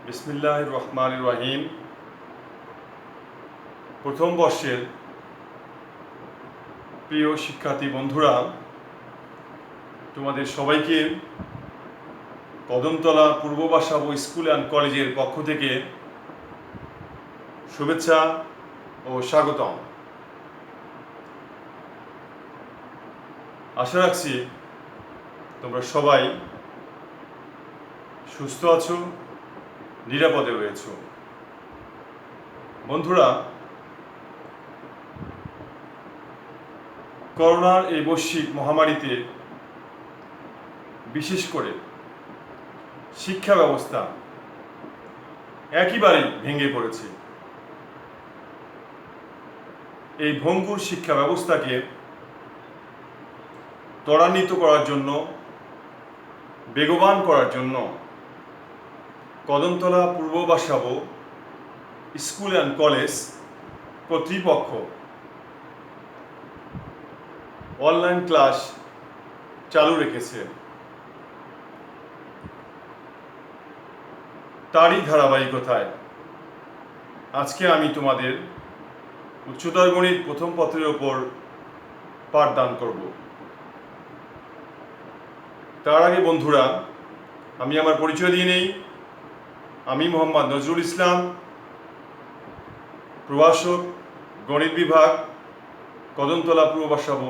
বিসমিল্লাহির রহমানির রহিম। প্রথম বর্ষের প্রিয় শিক্ষার্থী বন্ধুরা, তোমাদের সবাইকে কদমতলা পূর্ব বাসাবো স্কুল অ্যান্ড কলেজের পক্ষ থেকে শুভেচ্ছা ও স্বাগতম। আশা রাখছি তোমরা সবাই সুস্থ আছো, নিরাপদে রয়েছো। বন্ধুরা, করোনার এই বৈশ্বিক মহামারীতে বিশেষ করে শিক্ষা ব্যবস্থা একেবারেই ভেঙে পড়েছে। এই ভঙ্গুর শিক্ষা ব্যবস্থাকে ত্বরান্বিত করার জন্য, বেগবান করার জন্য কদমতলা পূর্ব বাসাবো স্কুল অ্যান্ড কলেজ কর্তৃপক্ষ অনলাইন ক্লাস চালু রেখেছে। তারই ধারাবাহিকতায় আজকে আমি তোমাদের উচ্চতর গণিত প্রথম পত্রের ওপর পাঠদান করব। তার আগে বন্ধুরা, আমি আমার পরিচয় দিয়ে নেই। আমি মোহাম্মদ নজরুল ইসলাম, প্রভাষক, গণিত বিভাগ, কদমতলা পূর্ব বাসাবো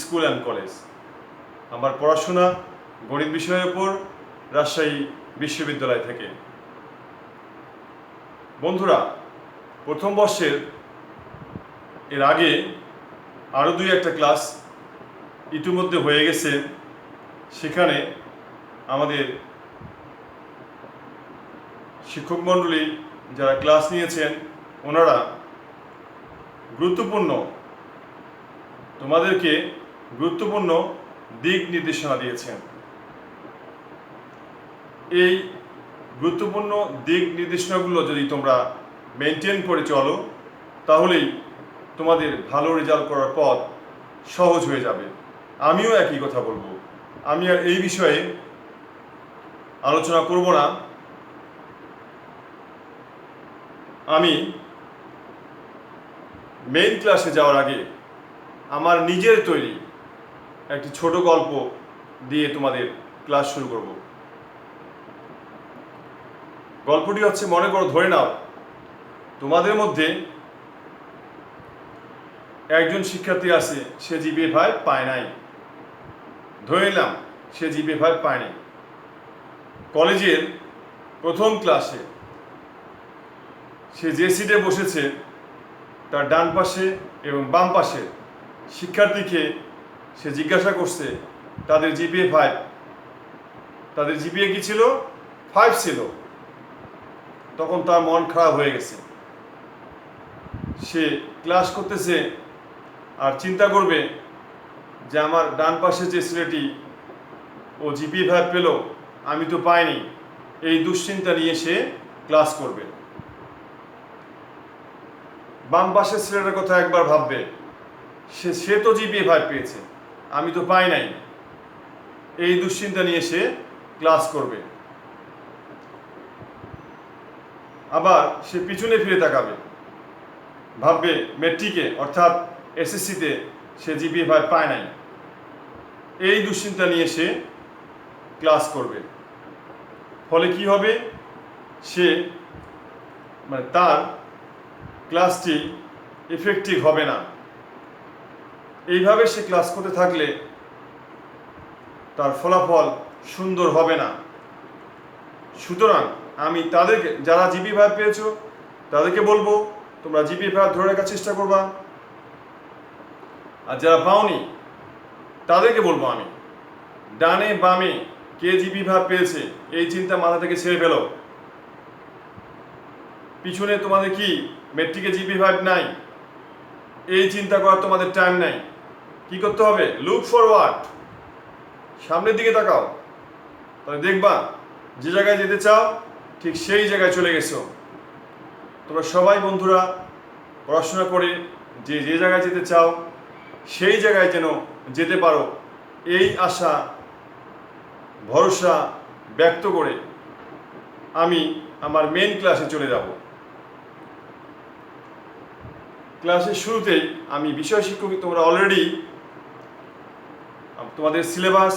স্কুল অ্যান্ড কলেজ। আমার পড়াশোনা গণিত বিষয়ের ওপর রাজশাহী বিশ্ববিদ্যালয় থেকে। বন্ধুরা, প্রথম বর্ষের এর আগে আরও দুই একটা ক্লাস ইতিমধ্যে হয়ে গেছে। সেখানে আমাদের শিক্ষক মণ্ডলী যারা ক্লাস নিয়েছেন, ওনারা তোমাদেরকে গুরুত্বপূর্ণ দিক নির্দেশনা দিয়েছেন। এই গুরুত্বপূর্ণ দিক নির্দেশনাগুলো যদি তোমরা মেনটেন করে চলো, তাহলেই তোমাদের ভালো রেজাল্ট করার পথ সহজ হয়ে যাবে। আমিও একই কথা বলবো। আমি আর এই বিষয়ে আলোচনা করব না। আমি মেইন ক্লাসে যাওয়ার আগে আমার নিজের তৈরি একটি ছোট গল্প দিয়ে তোমাদের ক্লাস শুরু করব। গল্পটি হচ্ছে, মনে করো, ধরে নাও তোমাদের মধ্যে একজন শিক্ষার্থী আছে, সে জিপিএ 5 পায় নাই। ধরে নিলাম সে জিপিএ 5 পায়নি। কলেজের প্রথম ক্লাসে সে যে সিটে বসেছে, তার ডান পাশে এবং বাম পাশে শিক্ষার্থীকে সে জিজ্ঞাসা করছে তাদের জিপিএ 5, তাদের জিপিএ কি ছিল? 5 ছিল। তখন তার মন খারাপ হয়ে গেছে। সে ক্লাস করতেছে আর চিন্তা করবে যে আমার ডান পাশে যে ছেলেটি ও জিপিএ 5 পেল, আমি তো পাইনি। এই দুশ্চিন্তা নিয়ে সে ক্লাস করবে। বাম পাশের ছেলেটার কথা একবার ভাববে, সে তো জিপিএ 5 পেয়েছে, আমি তো পাই নাই। এই দুশ্চিন্তা নিয়ে সে ক্লাস করবে। আবার সে পিছনে ফিরে তাকাবে, ভাববে মেট্রিকে অর্থাৎ এসএসসিতে সে জিপিএ 5 পায় নাই। এই দুশ্চিন্তা নিয়ে সে ক্লাস করবে। ফলে কি হবে? সে তার ক্লাসটি এফেক্টিভ হবে না। এইভাবে সে ক্লাস করতে থাকলে তার ফলাফল সুন্দর হবে না। সুতরাং আমি তাদেরকে, যারা জিপিএ 5 পেয়েছো, তাদেরকে বলবো তোমরা জিপিএ 5 ধরে রাখার চেষ্টা করবা। আর যারা পাওনি, তাদেরকে বলবো আমি, ডানে বামে কে জিপিএ 5 পেয়েছে এই চিন্তা মাথা থেকে ছেড়ে ফেলো। পিছনে তোমাদের কি মেট্রিকে জিপিএ 5 নাই, এই চিন্তা করার তোমাদের টাইম নাই। কি করতে হবে? লুক ফরওয়ার্ড, সামনের দিকে তাকাও। তাহলে দেখবা যে জায়গায় যেতে চাও ঠিক সেই জায়গায় চলে গেছো। তোমরা সবাই বন্ধুরা পড়াশোনা করে যে যে জায়গায় যেতে চাও সেই জায়গায় যেন যেতে পারো, এই আশা ভরসা ব্যক্ত করে আমি আমার মেইন ক্লাসে চলে যাব। ক্লাসের শুরুতেই আমি বিষয় শিক্ষক, তোমরা অলরেডি তোমাদের সিলেবাস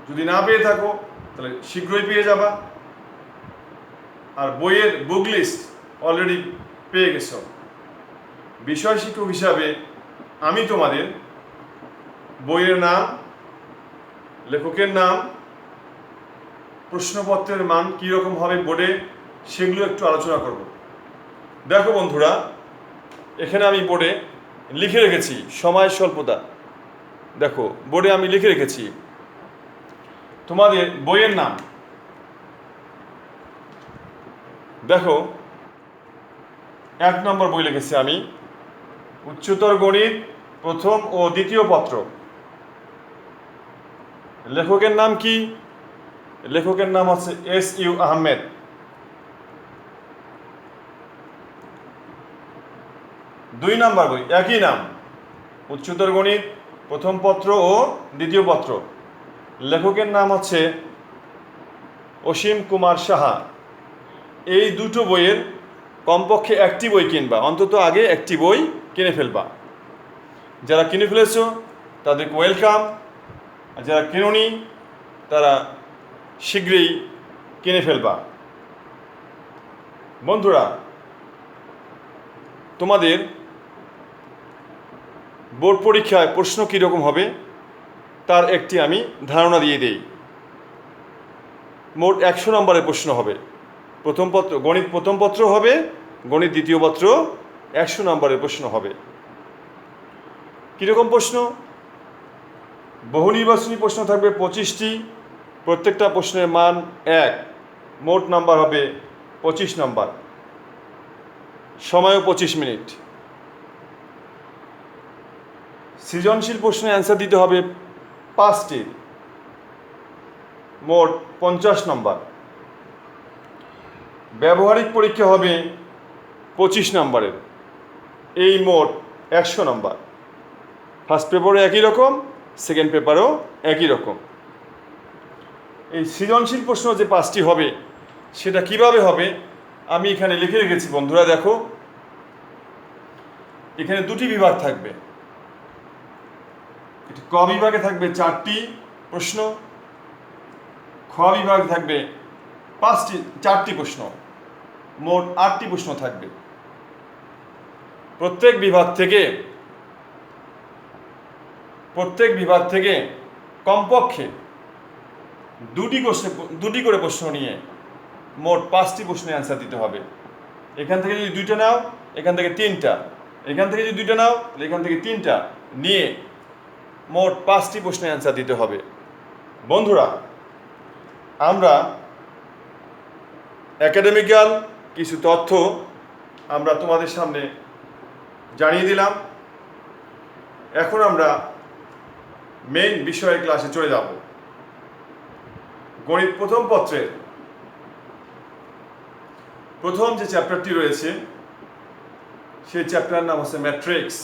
যদি না পেয়ে থাকো তাহলে শীঘ্রই পেয়ে যাবা, আর বইয়ের বুক লিস্ট অলরেডি পেয়ে গেছো। বিষয় শিক্ষক হিসাবে আমি তোমাদের বইয়ের নাম, লেখকের নাম, প্রশ্নপত্রের মান কীরকম হবে বোর্ডে, সেগুলো একটু আলোচনা করব। দেখো বন্ধুরা, এখানে আমি বোর্ডে লিখে রেখেছি সময় স্বল্পতা। দেখো বোর্ডে আমি লিখে রেখেছি তোমাদের বইয়ের নাম। দেখো 1 নম্বর বই লিখেছি আমি, উচ্চতর গণিত প্রথম ও দ্বিতীয় পত্র। লেখকের নাম কি? লেখকের নাম হচ্ছে SU আহমেদ। 2 নম্বর বই, একই নাম, উচ্চতর গণিত প্রথম পত্র ও দ্বিতীয় পত্র। লেখকের নাম হচ্ছে অসীম কুমার সাহা। এই দুটো বইয়ের কমপক্ষে একটি বই কিনবা, অন্তত আগে একটি বই কিনে ফেলবা। যারা কিনে ফেলেছো তাদেরকে ওয়েলকাম, আর যারা কেননি তারা শীঘ্রই কিনে ফেলবা। বন্ধুরা, তোমাদের বোর্ড পরীক্ষায় প্রশ্ন কীরকম হবে তার একটি আমি ধারণা দিয়ে দেই। মোট 100 নম্বরের প্রশ্ন হবে। প্রথম পত্র গণিত প্রথম পত্র হবে, গণিত দ্বিতীয় পত্র 100 নম্বরের প্রশ্ন হবে। কীরকম প্রশ্ন? বহু নির্বাচনী প্রশ্ন থাকবে 25টি, প্রত্যেকটা প্রশ্নের মান 1, মোট নাম্বার হবে 25 নম্বর, সময়ও 25 মিনিট। সৃজনশীল প্রশ্নে অ্যান্সার দিতে হবে 5টি, মোট 50 নম্বর। ব্যবহারিক পরীক্ষা হবে 25 নম্বরের, এই মোট 100 নম্বর। ফার্স্ট পেপারও একই রকম, সেকেন্ড পেপারও একই রকম। এই সৃজনশীল প্রশ্ন যে 5টি হবে সেটা কিভাবে হবে আমি এখানে লিখে রেখেছি। বন্ধুরা দেখো, এখানে 2টি বিভাগ থাকবে। ক বিভাগে থাকবে 4টি প্রশ্ন, খ বিভাগে থাকবে 4টি প্রশ্ন, মোট 8টি প্রশ্ন থাকবে। প্রত্যেক বিভাগ থেকে কমপক্ষে 2টি করে প্রশ্ন নিয়ে মোট 5টি প্রশ্নের অ্যান্সার দিতে হবে। এখান থেকে যদি 2টা নাও, এখান থেকে 3টা, এখান থেকে যদি 2টা নাও তাহলে এখান থেকে 3টা নিয়ে মোট 5টি প্রশ্নের অ্যান্সার দিতে হবে। বন্ধুরা, আমরা একাডেমিক্যাল কিছু তথ্য আমরা তোমাদের সামনে জানিয়ে দিলাম। এখন আমরা মেইন বিষয়ের ক্লাসে চলে যাব। গণিত প্রথম পত্রের প্রথম যে চ্যাপ্টারটি রয়েছে সেই চ্যাপ্টারের নাম হচ্ছে ম্যাট্রিক্স।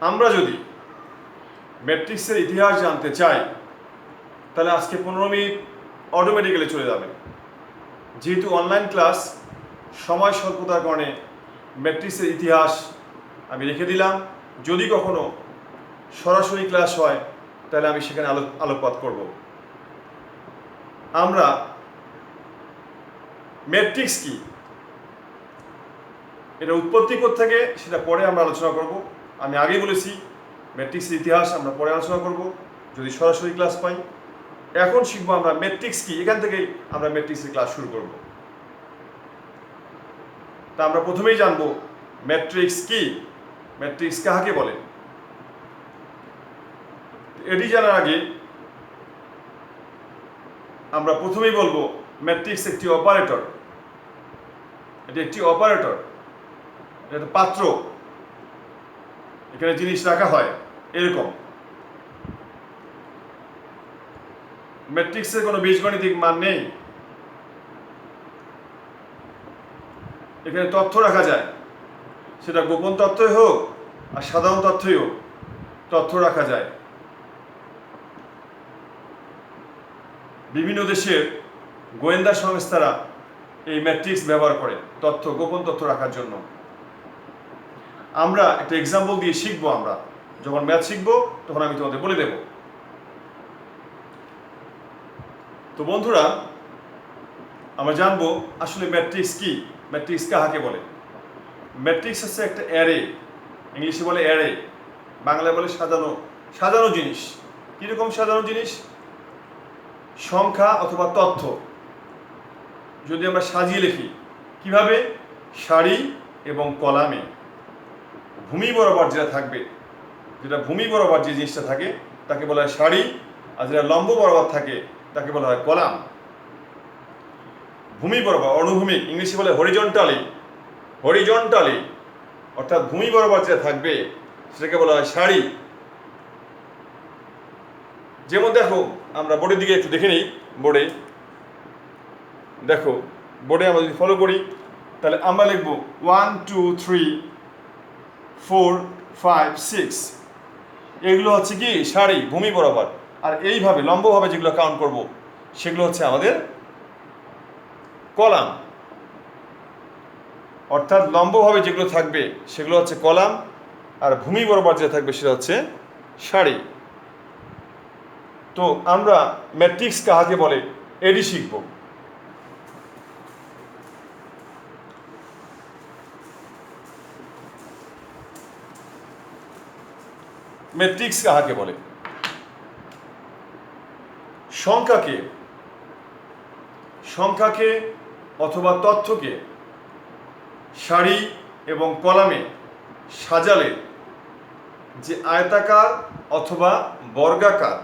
আমরা যদি ম্যাট্রিক্সের ইতিহাস জানতে চাই তাহলে আজকে 15 মিনিট অটোমেটিক্যালি চলে যাবে। যেহেতু অনলাইন ক্লাস, সময় স্বল্পতার কারণে ম্যাট্রিক্সের ইতিহাস আমি রেখে দিলাম। যদি কখনো সরাসরি ক্লাস হয় তাহলে আমি সেখানে আলোকপাত করব। আমরা ম্যাট্রিক্স কি, এটা উৎপত্তি থেকে সেটা পরে আমরা আলোচনা করব। আমি আগেই বলেছি ম্যাট্রিক্সের ইতিহাস আমরা পরে আলোচনা করব যদি সরাসরি ক্লাস পাই। এখন শিখবো আমরা ম্যাট্রিক্স কি, এখান থেকেই আমরা ম্যাট্রিক্সের ক্লাস শুরু করব। তা আমরা প্রথমেই জানবো ম্যাট্রিক্স কি, ম্যাট্রিক্স কাকে বলে। এটি জানার আগে আমরা প্রথমেই বলবো ম্যাট্রিক্স একটি অপারেটর। এটি একটি অপারেটর, এটা পাত্র, এখানে জিনিস রাখা হয় এরকম। ম্যাট্রিক্সের কোনো বীজগণিতিক মান নেই, এখানে তথ্য রাখা যায়, সেটা গোপন তথ্যই হোক আর সাধারণ তথ্যই হোক, তথ্য রাখা যায়। বিভিন্ন দেশের গোয়েন্দা সংস্থারা এই ম্যাট্রিক্স ব্যবহার করে গোপন তথ্য রাখার জন্য। আমরা একটা এক্সাম্পল দিয়ে শিখবো। আমরা যখন ম্যাথ শিখবো তখন আমি তোমাদের বলে দেব। তো বন্ধুরা, আমরা জানবো আসলে ম্যাট্রিক্স কি, ম্যাট্রিক্স কাহাকে বলে। ম্যাট্রিক্স হচ্ছে একটা অ্যারে, ইংলিশে বলে অ্যারে, বাংলায় বলে সাজানো সাজানো জিনিস। কীরকম সাজানো জিনিস? সংখ্যা অথবা তথ্য যদি আমরা সাজিয়ে লিখি, কিভাবে? সারি এবং কলামে ভূমি বরাবর যেটা থাকবে, যেটা ভূমি বরাবর যে জিনিসটা থাকে তাকে বলা হয় সারি, আর যেটা লম্ব বরাবর থাকে তাকে বলা হয় কলাম। ভূমি বরাবর, অনুভূমিক, ইংলিশে বলে হরিজন্টালি, হরিজন্টালি অর্থাৎ ভূমি বরাবর যেটা থাকবে সেটাকে বলা হয় সারি। যেমন দেখো, আমরা বোর্ডের দিকে একটু দেখে নিই। বোর্ডে দেখো, বোর্ডে আমরা যদি ফলো করি তাহলে আমরা লিখব 1 2 3 4 5 6। এগুলো হচ্ছে কি সারি, ভূমি বরাবর। আর এইভাবে লম্বভাবে যেগুলো কাউন্ট করব সেগুলো হচ্ছে আমাদের কলাম। অর্থাৎ লম্বভাবে যেগুলো থাকবে সেগুলো হচ্ছে কলাম, আর ভূমি বরাবর যেটা থাকবে সেটা হচ্ছে সারি। তো আমরা ম্যাট্রিক্স কাহাকে বলে এটি শিখব। ম্যাট্রিক্স কাহাকে বলে? সংখ্যাকে অথবা তথ্যকে সারি এবং কলামে সাজালে যে আয়তাকার অথবা বর্গাকার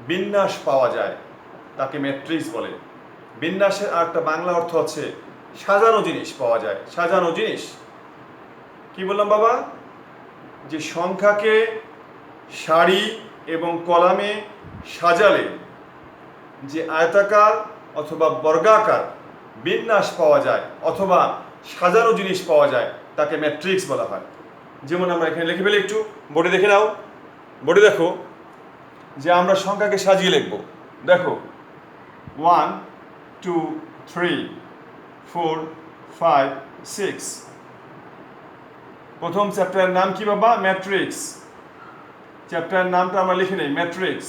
বিন্যাস পাওয়া যায় তাকে ম্যাট্রিক্স বলে। বিন্যাসের আরেকটা বাংলা অর্থ হচ্ছে সাজানো জিনিস পাওয়া যায়। সাজানো জিনিস কি বললাম বাবা? যে সংখ্যাকে সারি এবং কলামে সাজালে যে আয়তাকার অথবা বর্গাকার বিন্যাস পাওয়া যায় অথবা সাজানো জিনিস পাওয়া যায় তাকে ম্যাট্রিক্স বলা হয়। যেমন আমরা এখানে লিখে ফেলি, একটু বোর্ডে দেখে নাও। বোর্ডে দেখো যে আমরা সংখ্যাকে সাজিয়ে লিখব। দেখো 1 2 3 4 5 6। প্রথম চ্যাপ্টারের নাম কি বাবা? ম্যাট্রিক্স। চ্যাপ্টারের নামটা আমরা লিখে নেই, ম্যাট্রিক্স।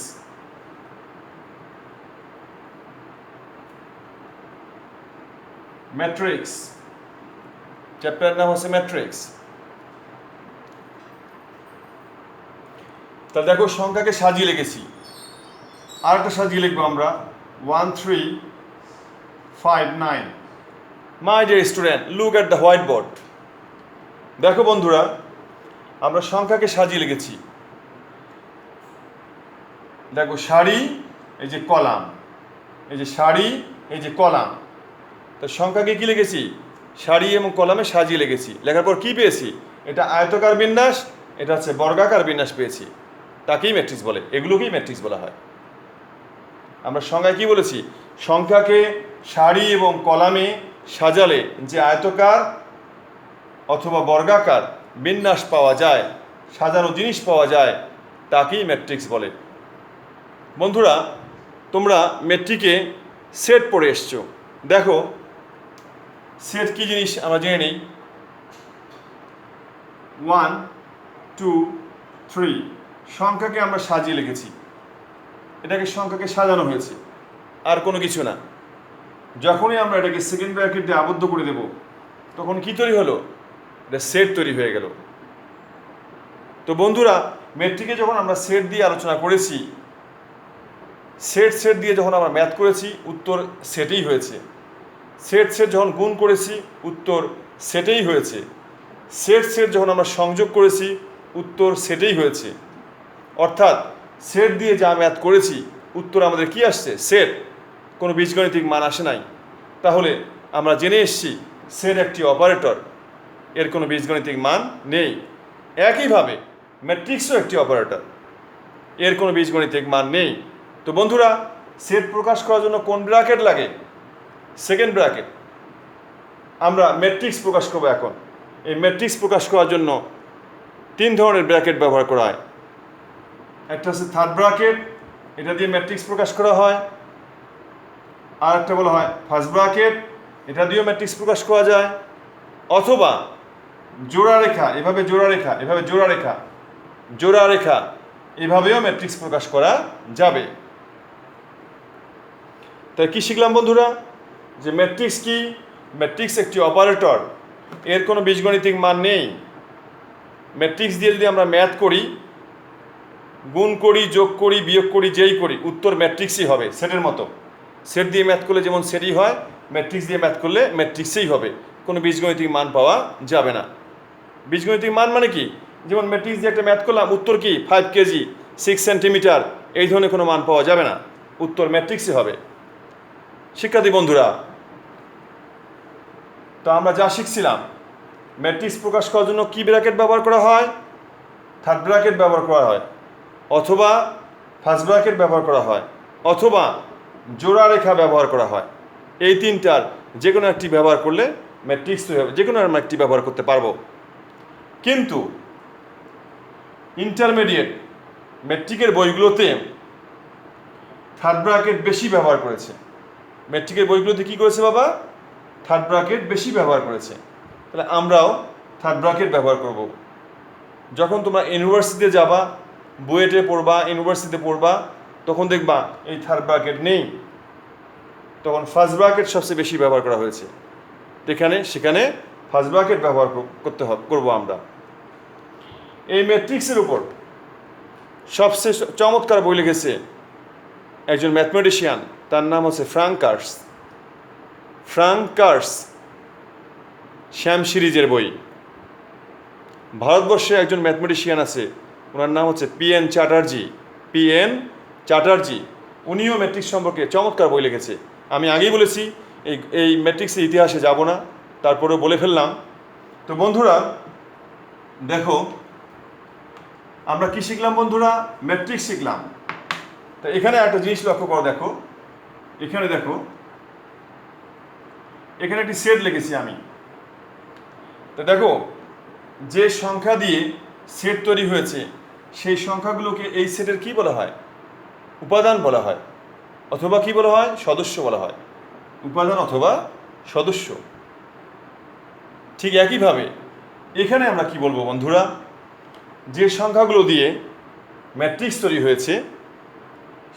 ম্যাট্রিক্স চ্যাপ্টারের নাম হচ্ছে ম্যাট্রিক্স। তা দেখো, সংখ্যাকে সাজিয়ে লিখেছি। আরেকটা সাজিয়ে লিখবো আমরা 1 3 5 9। My dear student, look at the white board. দেখো বন্ধুরা, আমরা সংখ্যাকে সাজিয়ে লিখেছি। দেখো, সারি, এই যে কলাম, এই যে সারি, এই যে কলাম। তো সংখ্যাকে কি লিখেছি? সারি এবং কলামে সাজিয়ে লিখেছি। লেখার পর কি পেয়েছি? এটা আয়তকার বিন্যাস, এটা হচ্ছে বর্গাকার বিন্যাস পেয়েছি। তাকেই ম্যাট্রিক্স বলে, এগুলোকেই ম্যাট্রিক্স বলা হয়। আমরা সংখ্যায় কি বলেছি? সংখ্যাকে সারি এবং কলামে সাজালে যে আয়তকার অথবা বর্গাকার বিন্যাস পাওয়া যায়, সাজানো জিনিস পাওয়া যায়, তাকেই ম্যাট্রিক্স বলে। বন্ধুরা, তোমরা মেট্রিকে সেট পড়ে এসছো। দেখো, সেট কি জিনিস আমরা জেনে নিই। 1 2 3 সংখ্যাকে আমরা সাজিয়ে লিখেছি। এটাকে সংখ্যাকে সাজানো হয়েছে, আর কোনো কিছু না। যখনই আমরা এটাকে সেকেন্ড ব্র্যাকেট দিয়ে আবদ্ধ করে দেব তখন কি তৈরি হলো? এটা সেট তৈরি হয়ে গেল। তো বন্ধুরা, মেট্রিকে যখন আমরা সেট দিয়ে আলোচনা করেছি, সেট দিয়ে যখন আমরা ম্যাথ করেছি, উত্তর সেটেই হয়েছে। সেট যখন গুণ করেছি, উত্তর সেটেই হয়েছে। সেট যখন আমরা সংযোগ করেছি, উত্তর সেটেই হয়েছে। অর্থাৎ সেট দিয়ে যা ম্যাথ করেছি, উত্তর আমাদের কি আসছে? সেট। কোনো বীজগণিতিক মান আসে নাই। তাহলে আমরা জেনে এসেছি সেট একটি অপারেটর, এর কোনো বীজগণিতিক মান নেই। একইভাবে ম্যাট্রিক্সও একটি অপারেটর, এর কোনো বীজগণিতিক মান নেই। তো বন্ধুরা, সেট প্রকাশ করার জন্য কোন ব্র্যাকেট লাগে? Second bracket. আমরা ম্যাট্রিক্স প্রকাশ করবো এখন। এই ম্যাট্রিক্স প্রকাশ করার জন্য 3 ধরনের ব্র্যাকেট ব্যবহার করা হয়। একটা হচ্ছে থার্ড ব্র্যাকেট, এটা দিয়ে ম্যাট্রিক্স প্রকাশ করা হয়। আর একটা বলা হয় ফার্স্ট ব্র্যাকেট, এটা দিয়েও ম্যাট্রিক্স প্রকাশ করা যায়, অথবা জোড়া রেখা, এভাবে জোড়া রেখা, এভাবে জোড়া রেখা, জোড়া রেখা, এভাবেও ম্যাট্রিক্স প্রকাশ করা যাবে। তাই কি শিখলাম বন্ধুরা? যে ম্যাট্রিক্স কি? ম্যাট্রিক্স একটি অপারেটর, এর কোনো বীজগণিতিক মান নেই। ম্যাট্রিক্স দিয়ে যদি আমরা ম্যাথ করি, গুণ করি, যোগ করি, বিয়োগ করি, যেই করি, উত্তর ম্যাট্রিক্সই হবে, সেটের মতো। সেট দিয়ে ম্যাথ করলে যেমন সেটই হয়, ম্যাট্রিক্স দিয়ে ম্যাথ করলে ম্যাট্রিক্সেই হবে, কোনো বীজগণিতিক মান পাওয়া যাবে না। বীজগণিতিক মান মানে কি? যেমন ম্যাট্রিক্স দিয়ে একটা ম্যাথ করলাম, উত্তর কি 5 কেজি 6 সেন্টিমিটার, এই ধরনের কোনো মান পাওয়া যাবে না, উত্তর ম্যাট্রিক্সই হবে। শিক্ষার্থী বন্ধুরা, তো আমরা যা শিখছিলাম, ম্যাট্রিক্স প্রকাশ করার জন্য কি ব্র্যাকেট ব্যবহার করা হয়? থার্ড ব্র্যাকেট ব্যবহার করা হয়, অথবা ফার্স্ট ব্র্যাকেট ব্যবহার করা হয়, অথবা জোড়া রেখা ব্যবহার করা হয়। এই তিনটার যে কোনো একটি ব্যবহার করলে ম্যাট্রিক্স তৈরি হবে, যে কোনো একটি ব্যবহার করতে পারবো। কিন্তু ইন্টারমিডিয়েট ম্যাট্রিকের বইগুলোতে থার্ড ব্র্যাকেট বেশি ব্যবহার করেছে। ম্যাট্রিকের বইগুলোতে কি করেছে বাবা? থার্ড ব্র্যাকেট বেশি ব্যবহার করেছে। তাহলে আমরাও থার্ড ব্র্যাকেট ব্যবহার করব। যখন তোমরা ইউনিভার্সিটিতে যাবা, বুয়েটে পড়বা, ইউনিভার্সিটিতে পড়বা, তখন দেখবা এই থার্ড ব্র্যাকেট নেই, তখন ফার্স্ট ব্র্যাকেট সবচেয়ে বেশি ব্যবহার করা হয়েছে। সেখানে ফার্স্ট ব্র্যাকেট ব্যবহার করবো আমরা। এই ম্যাট্রিক্সের উপর সবচেয়ে চমৎকার বই লিখেছে একজন ম্যাথমেটিশিয়ান, তার নাম হচ্ছে ফ্রাঙ্ক কার্স। ফ্রাঙ্ক কার্স, শ্যাম সিরিজের বই। ভারতবর্ষে একজন ম্যাথমেটিশিয়ান আছে, ওনার নাম হচ্ছে PN চ্যাটার্জি। PN চ্যাটার্জি, উনিও ম্যাট্রিক্স সম্পর্কে চমৎকার বই লিখেছে। আমি আগেই বলেছি এই ম্যাট্রিক্সের ইতিহাসে যাব না, তারপরেও বলে ফেললাম। তো বন্ধুরা দেখো, আমরা কি শিখলাম বন্ধুরা? ম্যাট্রিক্স শিখলাম। তো এখানে একটা জিনিস লক্ষ্য করো, দেখো এখানে, দেখো এখানে একটি সেট লিখেছি আমি। তো দেখো, যে সংখ্যা দিয়ে সেট তৈরি হয়েছে, সেই সংখ্যাগুলোকে এই সেটের কি বলা হয়? উপাদান বলা হয়, অথবা কি বলা হয়? সদস্য বলা হয়। উপাদান অথবা সদস্য। ঠিক একইভাবে এখানে আমরা কি বলবো বন্ধুরা? যে সংখ্যাগুলো দিয়ে ম্যাট্রিক্স তৈরি হয়েছে,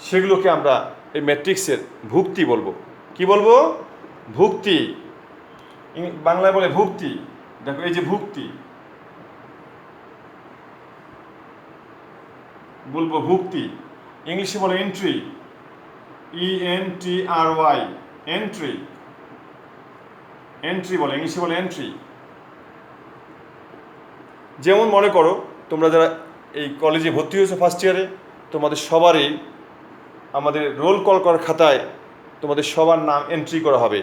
সেগুলোকে আমরা এই ম্যাট্রিক্সের ভুক্তি বলবো। কি বলবো? ভুক্তি। বাংলায় বলে ভুক্তি। দেখো এই যে ভুক্তি, বলবো ভুক্তি। ইংলিশে বলে এন্ট্রি, ENTRY, এন্ট্রি। এন্ট্রি বলে, ইংলিশে বলে এন্ট্রি। যেমন মনে করো, তোমরা যারা এই কলেজে ভর্তি হয়েছো ফার্স্ট ইয়ারে, তোমাদের সবারই আমাদের রোল কল করার খাতায় তোমাদের সবার নাম এন্ট্রি করা হবে,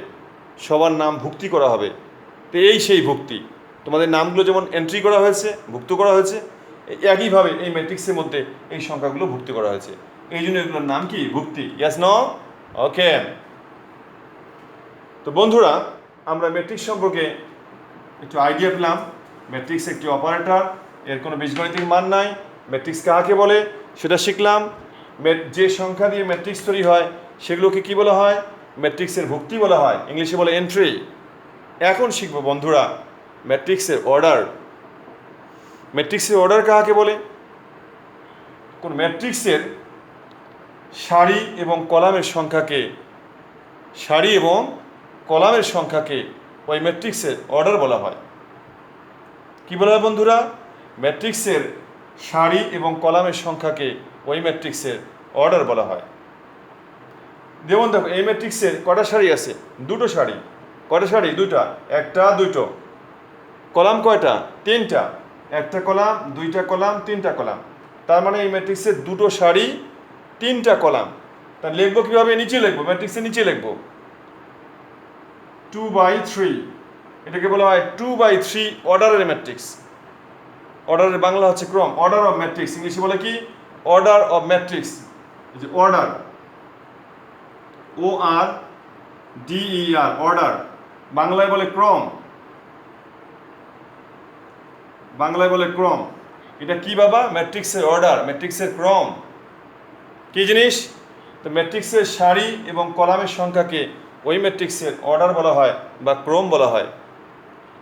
সবার নাম ভুক্তি করা হবে। তো এই সেই ভুক্তি, তোমাদের নামগুলো যেমন এন্ট্রি করা হয়েছে, ভুক্ত করা হয়েছে, একইভাবে এই ম্যাট্রিক্সের মধ্যে এই সংখ্যাগুলো ভুক্তি করা হয়েছে। এই জন্য এগুলোর নাম কি? ভুক্তি। Yes no? ওকে। তো বন্ধুরা, আমরা ম্যাট্রিক্স সম্পর্কে একটু আইডিয়া পেলাম। ম্যাট্রিক্স একটি অপারেটর, এর কোনো বীজগণিতিক মান নাই। ম্যাট্রিক্স কাকে বলে সেটা শিখলাম। যে সংখ্যা দিয়ে ম্যাট্রিক্স তৈরি হয়, সেগুলোকে কি বলা হয়? ম্যাট্রিক্সের ভুক্তি বলা হয়, ইংলিশে বলে এন্ট্রি। এখন শিখবো বন্ধুরা ম্যাট্রিক্সের অর্ডার। ম্যাট্রিক্সের অর্ডার কাকে বলে? কোন ম্যাট্রিক্সের সারি এবং কলামের সংখ্যাকে, সারি এবং কলামের সংখ্যাকে ওই ম্যাট্রিক্সের অর্ডার বলা হয়। কি বলা হয় বন্ধুরা? ম্যাট্রিক্সের সারি এবং কলামের সংখ্যাকে ওই ম্যাট্রিক্সের অর্ডার বলা হয়। যেমন দেখো, এই ম্যাট্রিক্সের কটা সারি আছে? দুটো সারি। কটা সারি? দুটা। একটা, দুটো। কলাম কয়টা? তিনটা। একটা কলাম, দুইটা কলাম, তিনটা কলাম। তার মানে এই ম্যাট্রিক্সের দুটো সারি, তিনটা কলাম। তা লিখবো কীভাবে? নিচে লিখবো, ম্যাট্রিক্সের নিচে লিখবো 2/3। এটাকে বলা হয় 2/3 অর্ডারের ম্যাট্রিক্স। অর্ডারের বাংলা হচ্ছে ক্রম, অর্ডার অফ ম্যাট্রিক্স। ইংলিশে বলে কি? Order of matrix. এই যে অর্ডার, ORDER, অর্ডার। বাংলায় বলে ক্রম, বাংলায় বলে ক্রম। এটা কি বাবা? ম্যাট্রিক্সের অর্ডার, ম্যাট্রিক্সের ক্রম। কি জিনিস? তো ম্যাট্রিক্সের সারি এবং কলামের সংখ্যাকে ওই ম্যাট্রিক্সের অর্ডার বলা হয় বা ক্রম বলা হয়।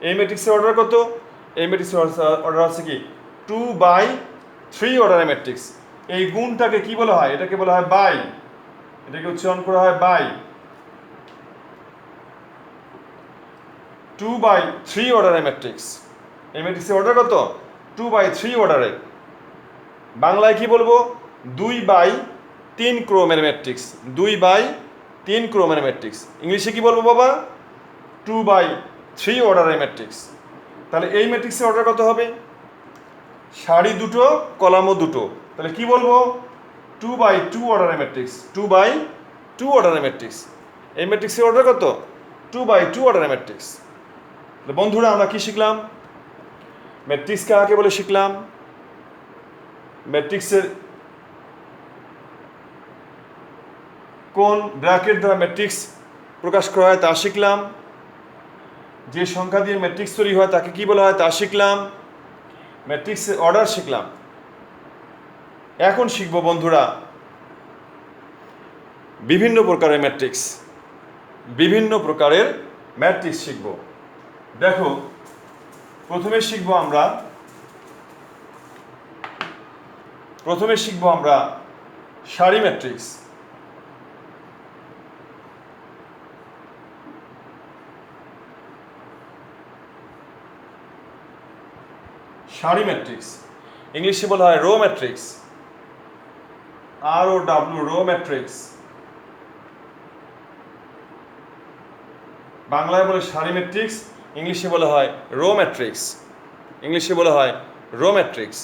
এই ম্যাট্রিক্সের অর্ডার কত? এই ম্যাট্রিক্সের অর্ডার আছে কি 2/3 অর্ডারের ম্যাট্রিক্স। এই গুণটাকে কি বলা হয়? এটাকে বলা হয় বাই, এটাকে উচ্চারণ করা হয় বাই। 2/3 অর্ডারের ম্যাট্রিক্স। এই ম্যাট্রিক্সের অর্ডার কত? 2/3 অর্ডারের। বাংলায় কি বলবো? 2/3 ক্রমের ম্যাট্রিক্স। 2/3 ক্রমের ম্যাট্রিক্স। ইংলিশে কি বলবো বাবা? 2/3 অর্ডারের ম্যাট্রিক্স। তাহলে এই ম্যাট্রিক্সের অর্ডার কত হবে? সারি দুটো, কলামও দুটো। তাহলে কি বলবো? 2/2 অর্ডারের ম্যাট্রিক্স। 2/2 অর্ডারের ম্যাট্রিক্স। এই ম্যাট্রিক্সের অর্ডার কত? 2/2 অর্ডারের ম্যাট্রিক্স। বন্ধুরা আমরা কি শিখলাম? ম্যাট্রিক্স কাকে বলে শিখলাম, ম্যাট্রিক্সের কোন ব্র্যাকেট দ্বারা ম্যাট্রিক্স প্রকাশ করা হয় তা শিখলাম, যে সংখ্যা দিয়ে ম্যাট্রিক্স তৈরি হয় তাকে কি বলা হয় তা শিখলাম, ম্যাট্রিক্সের অর্ডার শিখলাম। এখন শিখব বন্ধুরা বিভিন্ন প্রকারের ম্যাট্রিক্স। বিভিন্ন প্রকারের ম্যাট্রিক্স শিখব। দেখো, প্রথমে শিখব আমরা সারি ম্যাট্রিক্স। সারি ম্যাট্রিক্স ইংলিশে বলা হয় row matrix. ROW, row matrix. বাংলায় বলে সারি ম্যাট্রিক্স, ইংলিশে বলা হয় রো ম্যাট্রিক্স। ইংলিশে বলা হয় রো ম্যাট্রিক্স।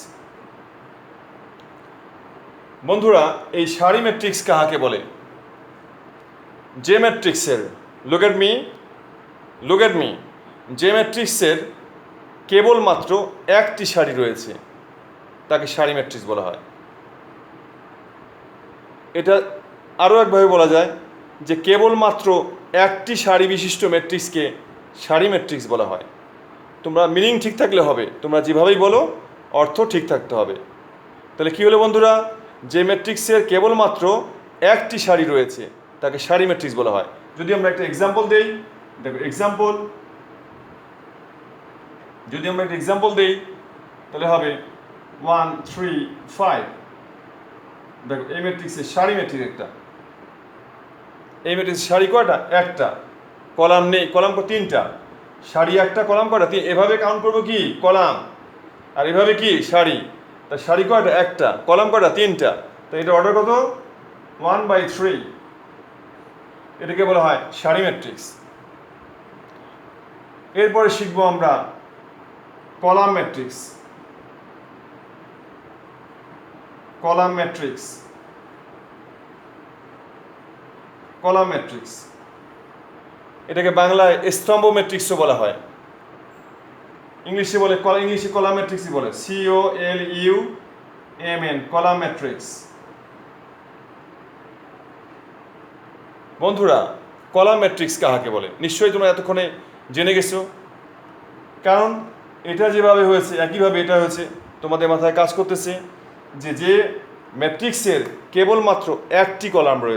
বন্ধুরা, এই সারি ম্যাট্রিক্স কাহাকে বলে? যে ম্যাট্রিক্সের, লুক এট মি, যে ম্যাট্রিক্সের কেবলমাত্র একটি সারি রয়েছে তাকে সারি ম্যাট্রিক্স বলা হয়। এটা আরও একভাবে বলা যায় যে কেবলমাত্র একটি সারি বিশিষ্ট ম্যাট্রিক্সকে সারি ম্যাট্রিক্স বলা হয়। তোমরা মিনিং ঠিক থাকলে হবে, তোমরা যেভাবেই বলো অর্থ ঠিক থাকতে হবে। তাহলে কী হলো বন্ধুরা? যে ম্যাট্রিক্সের কেবলমাত্র একটি সারি রয়েছে তাকে সারি ম্যাট্রিক্স বলা হয়। যদি আমরা একটা এক্সাম্পল দেই, দেখো যদি আমরা একটা এক্সাম্পল দেই তাহলে হবে 1 3 5। দেখো এই ম্যাট্রিক্সের সারি ম্যাট্রিক্স একটা। এই ম্যাট্রিক্সের সারি কয়টা? একটা। কলাম নেই, কলাম তিনটা। সারি একটা, কলাম কয়টা? এভাবে কাউন্ট করবো কি কলাম, আর এভাবে কি সারি। তা সারি কয়টা? একটা। কলাম কয়টা? তিনটা। তো এটা অর্ডার কত? 1/3। এটাকে বলা হয় সারি ম্যাট্রিক্স। এরপরে শিখবো আমরা কলাম ম্যাট্রিক্স। কলাম ম্যাট্রিক্স এটাকে বাংলায় স্তম্ভ ম্যাট্রিক্সও বলা হয়। ইংলিশে কলাম ম্যাট্রিক্সই বলে, COLUMN, কলাম ম্যাট্রিক্স। বন্ধুরা, কলাম ম্যাট্রিক্স কাহাকে বলে নিশ্চয়ই তোমরা এতক্ষণে জেনে গেছো, কারণ এটা যেভাবে হয়েছে একইভাবে এটা হয়েছে। তোমাদের মাথায় কাজ করতেছে যে ম্যাট্রিক্সের কেবলমাত্র একটি কলাম রয়েছে।